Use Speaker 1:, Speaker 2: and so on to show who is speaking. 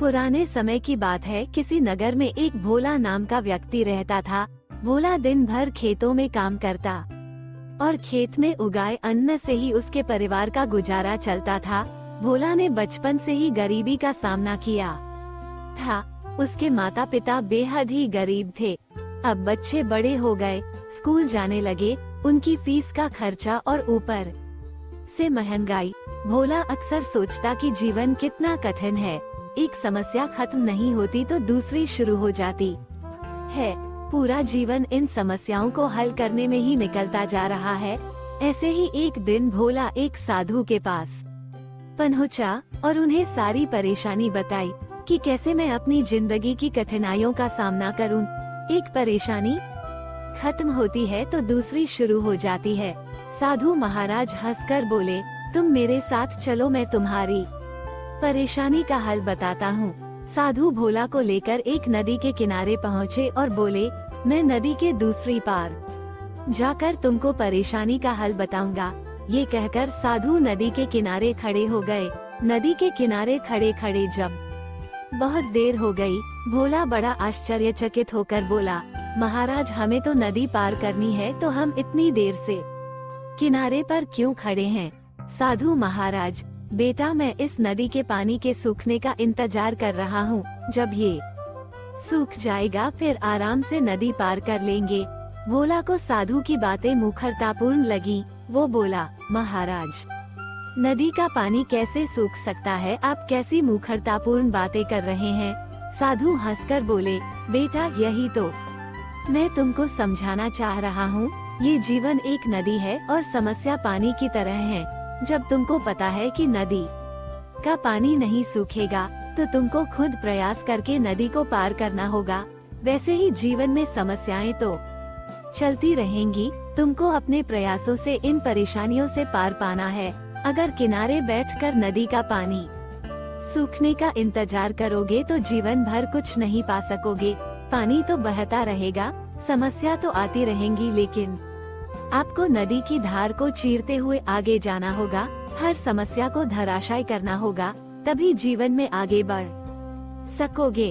Speaker 1: पुराने समय की बात है। किसी नगर में एक भोला नाम का व्यक्ति रहता था। भोला दिन भर खेतों में काम करता और खेत में उगाए अन्न से ही उसके परिवार का गुजारा चलता था। भोला ने बचपन से ही गरीबी का सामना किया था। उसके माता पिता बेहद ही गरीब थे। अब बच्चे बड़े हो गए, स्कूल जाने लगे, उनकी फीस का खर्चा और ऊपर से महंगाई। भोला अक्सर सोचता कि जीवन कितना कठिन है। एक समस्या खत्म नहीं होती तो दूसरी शुरू हो जाती है। पूरा जीवन इन समस्याओं को हल करने में ही निकलता जा रहा है। ऐसे ही एक दिन भोला एक साधु के पास पहुंचा और उन्हें सारी परेशानी बताई कि कैसे मैं अपनी जिंदगी की कठिनाइयों का सामना करूं। एक परेशानी खत्म होती है तो दूसरी शुरू हो जाती है। साधु महाराज हंसकर बोले, तुम मेरे साथ चलो, मैं तुम्हारी परेशानी का हल बताता हूँ। साधु भोला को लेकर एक नदी के किनारे पहुँचे और बोले, मैं नदी के दूसरी पार जाकर तुमको परेशानी का हल बताऊंगा। ये कहकर साधु नदी के किनारे खड़े हो गए। नदी के किनारे खड़े खड़े जब बहुत देर हो गई, भोला बड़ा आश्चर्यचकित होकर बोला, महाराज हमें तो नदी पार करनी है, तो हम इतनी देर से किनारे पर क्यों खड़े हैं? साधु महाराज, बेटा मैं इस नदी के पानी के सूखने का इंतजार कर रहा हूँ। जब ये सूख जाएगा फिर आराम से नदी पार कर लेंगे। भोला को साधु की बातें मुखरतापूर्ण लगी। वो बोला, महाराज नदी का पानी कैसे सूख सकता है? आप कैसी मुखरतापूर्ण बातें कर रहे हैं? साधु हंसकर बोले, बेटा यही तो मैं तुमको समझाना चाह रहा हूँ। ये जीवन एक नदी है और समस्या पानी की तरह है। जब तुमको पता है कि नदी का पानी नहीं सूखेगा तो तुमको खुद प्रयास करके नदी को पार करना होगा। वैसे ही जीवन में समस्याएं तो चलती रहेंगी। तुमको अपने प्रयासों से इन परेशानियों से पार पाना है। अगर किनारे बैठकर नदी का पानी सूखने का इंतजार करोगे तो जीवन भर कुछ नहीं पा सकोगे। पानी तो बहता रहेगा, समस्या तो आती रहेंगी, लेकिन आपको नदी की धार को चीरते हुए आगे जाना होगा। हर समस्या को धराशायी करना होगा, तभी जीवन में आगे बढ़ सकोगे।